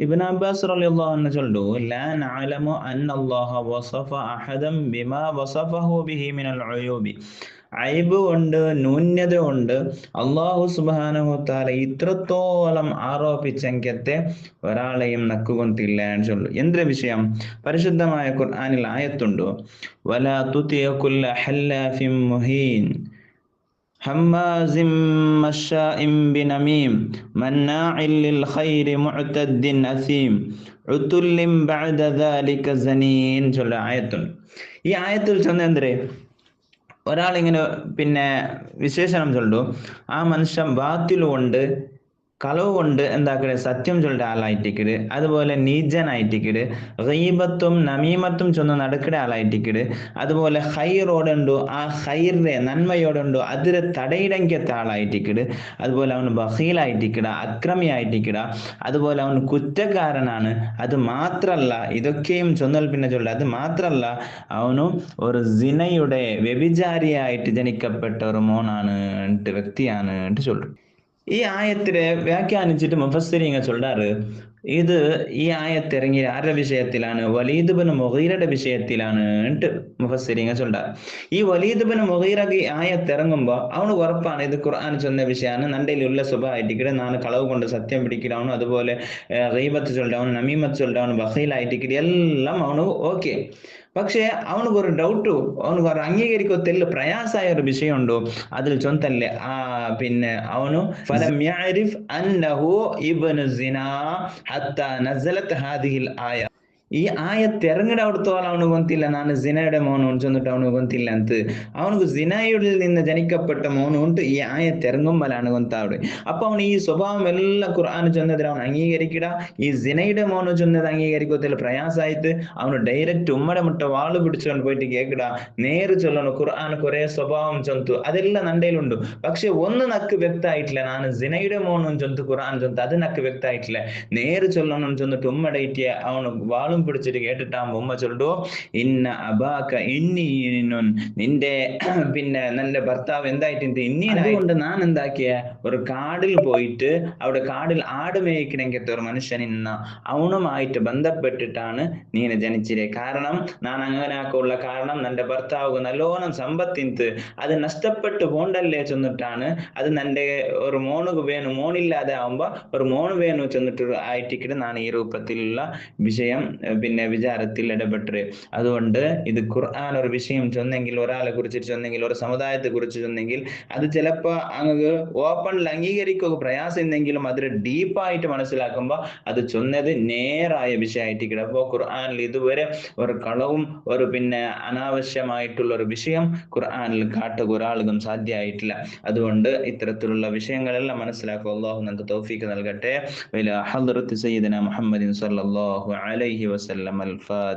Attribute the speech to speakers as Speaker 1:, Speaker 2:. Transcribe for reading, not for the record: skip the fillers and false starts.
Speaker 1: Ibn Abbas റളിയല്ലാഹു അൻഹു ചൊല്ലു ലാ നഅലമു അന്നല്ലാഹ വസഫ അഹദൻ ബിമാ വസഫഹു ബിഹി മിനൽ ഉയൂബി. ഐബ് കൊണ്ട്, ന്യൂന്യത കൊണ്ട് അല്ലാഹു സുബ്ഹാനഹു വതആല ഇത്രത്തോളം ആരോപിച്ചെങ്കത്തെ ഒരാളെയും നക്കുകൊണ്ടില്ല എന്ന് ചൊല്ലു. എന്തൊരു വിഷയം? പരിശുദ്ധമായ ഖുർആനിൽ ആയത്തുണ്ടോ, വലാ തുതിഅ കുല്ല ഹല്ലാഫിൻ മുഹീൻ ഹമ്മാസിൻ മശ്ശാഇൻ ബിനമീം മന്നാഇൻ ലിൽ ഖൈരി മുഅ്തദ്ദിൻ അസീം ഉതുല്ലിൻ ബഅദ ദാലിക സനീൻ ചൊല്ല ആയത്തുണ്ട്. ഈ ആയത്തിൽ ചൊന്ന എന്തേ, ഒരാളിങ്ങനെ വിശേഷണം ചൊല്ലു, ആ മനുഷ്യൻ ബാത്തിലുകൊണ്ട് കളവ് കൊണ്ട് എന്താക്കണേ സത്യം ചൊല്ലിട്ട് ആളായിട്ടിക്കിട്, അതുപോലെ നീചനായിട്ടിക്കിട്, ഗീബത്തും നമീമത്തും ചൊന്ന് നടക്കിട ആളായിട്ടിക്കിട്, അതുപോലെ ഹൈറോടുണ്ടോ ആ ഹൈറിനെ നന്മയോടുണ്ടോ അതിരെ തടയിടങ്കത്തെ ആളായിട്ടിക്കിട്, അതുപോലെ അവന് ബഹീലായിട്ടിക്കിട, അക്രമിയായിട്ടിക്കിട, അതുപോലെ അവൻ കുറ്റക്കാരനാണ്. അത് മാത്രല്ല, ഇതൊക്കെയും ചൊന്നൽ ചൊല്ല, അത് മാത്രല്ല അവനു ഒരു സിനയുടെ വ്യഭിചാരിയായിട്ട് ജനിക്കപ്പെട്ട ഒരു മോനാണ്, വ്യക്തിയാണ് ചൊല്ലും. ഈ ആയത്തിനെ വ്യാഖ്യാനിച്ചിട്ട് മുഫസ്സിരീങ്ങൾ ചൊല്ലാറ്, ഇത് ഈ ആയത്ത് ഇറങ്ങിയ ആരുടെ വിഷയത്തിലാണ്? വലീദ് ഇബ്നു മുഗീറയുടെ വിഷയത്തിലാണ് മുഫസ്സിരീങ്ങൾ ചൊല്ലാറ്. ഈ വലീദ് ഇബ്നു മുഗീറ ഈ ആയത്ത് ഇറങ്ങുമ്പോ അവന് ഉറപ്പാണ് ഇത് ഖുർആൻ ചൊന്ന വിഷയമാണ്, നണ്ടയിലുള്ള സ്വഭാവമായിട്ടിക്കടെ, നാണ് കളവ് കൊണ്ട് സത്യം പിടിക്കണവനും, അതുപോലെ ഗീബത്ത് ചൊല്ലവനും, നമീമത്ത് ചൊല്ലവനും, ബഖീലായിട്ടിക്കടെ എല്ലാം അവന് ഓക്കെ. പക്ഷെ അവനക്ക് ഒരു ഡൗട്ടു, അവനക്ക് ഒരു അംഗീകരിക്കത്തില്ല, പ്രയാസമായ ഒരു വിഷയമുണ്ടോ അതിൽ ചൊന്തല്ലേ അവനു ഫലം യഅരിഫ് അന്നഹു ഇബ്നു സിനാ ഹത്താ നസലത് ഹാദിഹിൽ ആയ. ഈ ആയത്ത് ഇറങ്ങിട അവിടുത്തോളം അവന് ഗൊന്തില്ല ನಾನು ಜಿನയുടെ മോന് ചെന്നിട്ട് അവന് ഗൊന്തില്ല ಅಂತ. അവനക്ക് ജിനയിൽ നിന്ന് ജനിക്കപ്പെട്ട മോനുണ്ട്, ഈ ആയത്ത് ഇറങ്ങുമ്പോഴാണ് ഗൊന്താവിടെ. അപ്പൊ അവൻ ഈ സ്വഭാവം എല്ലാം ഖുർആൻ ചെന്നതിൽ അവൻ അംഗീകരിക്കട, ഈ ജിനയുടെ മോന് ചെന്നത് അംഗീകരിക്കത്തില്ല, പ്രയാസായിട്ട് അവന് ഡയറക്റ്റ് ഉമ്മടെ മുട്ട വാള് പിടിച്ചുകൊണ്ട് പോയിട്ട് കേൾക്കട, നേര് ചൊല്ലണം ഖുർആൻ കുറെ സ്വഭാവം ചൊന്തു അതെല്ലാം നണ്ടയിലുണ്ട്. പക്ഷെ ഒന്ന് നക്ക് വ്യക്തമായിട്ടില്ല, ನಾನು ജിനയുടെ മോനും ചൊന്ത് ഖുർആൻ ചൊന്ത് അത് നക്ക് വ്യക്തമായിട്ടില്ല. നേര് ചൊല്ലണം ചെന്നിട്ട് ഉമ്മടേറ്റിയ അവന് വാളും പിടിച്ചിട്ട് കേട്ടിട്ടാകുമ്പോ ഉമ്മ ചൊല്ലു, ഇന്ന അബാക ഇന്നീനുൻ, നിന്റെ നിന്റെ ഭർത്താവ് എന്തായിട്ടുണ്ട് ഇന്നീനായി. അതുകൊണ്ട് ഞാൻ എന്താക്കിയ ഒരു കാടിൽ പോയിട്ട് അവിടെ കാടിൽ ആട് മേയ്ക്കണമെങ്കിൽ ഒരു മനുഷ്യൻ ഇന്ന അവനുമായിട്ട് ബന്ധപ്പെട്ടിട്ടാണ് നീന ജനിച്ചിരെ. കാരണം ഞാൻ അങ്ങനാക്കുള്ള കാരണം നിന്റെ ഭർത്താവ് നല്ലോണം സമ്പത്തിന്ത് അത് നഷ്ടപ്പെട്ടു പോണ്ടല്ലേ ചെന്നിട്ടാണ്, അത് നിന്റെ ഒരു മോണുക്ക് വേണു, മോണില്ലാതെ ആവുമ്പോ ഒരു മോണ് വേണു ചെന്നിട്ട് ആയിട്ടിക്കിട്ട് ഞാൻ ഈ രൂപത്തിലുള്ള വിഷയം വിചാരത്തിൽ ഇടപെട്ടത്. അതുകൊണ്ട് ഇത് ഖുർആൻ ഒരു വിഷയം ചൊന്നെങ്കിൽ, ഒരാളെ കുറിച്ച് ചൊന്നെങ്കിൽ, ഒരു സമുദായത്തെ കുറിച്ച് ചൊന്നെങ്കിൽ, അത് ചിലപ്പോ അങ്ങ് ഓപ്പണിൽ അംഗീകരിക്കുക പ്രയാസം ഉണ്ടെങ്കിലും അതിൽ ഡീപ്പായിട്ട് മനസ്സിലാക്കുമ്പോ അത് ചൊന്നത് നേരായ വിഷയമായിട്ട് കിടപ്പോ. ഖുർആനിൽ ഇതുവരെ ഒരു കളവും ഒരു അനാവശ്യമായിട്ടുള്ള ഒരു വിഷയം ഖുർആനിൽ കാട്ടുക ഒരാൾക്കും സാധ്യമായിട്ടില്ല. അതുകൊണ്ട് ഇത്തരത്തിലുള്ള വിഷയങ്ങളെല്ലാം മനസ്സിലാക്കുക. അല്ലാഹു നമുക്ക് തൗഫീഖ് നൽകട്ടെ. ഇലാ ഹദ്റത്തി സയ്യിദനാ മുഹമ്മദിൻ സ്വല്ലല്ലാഹു അലൈഹി വസല്ലം. അൽ ഫാത്തിഹ.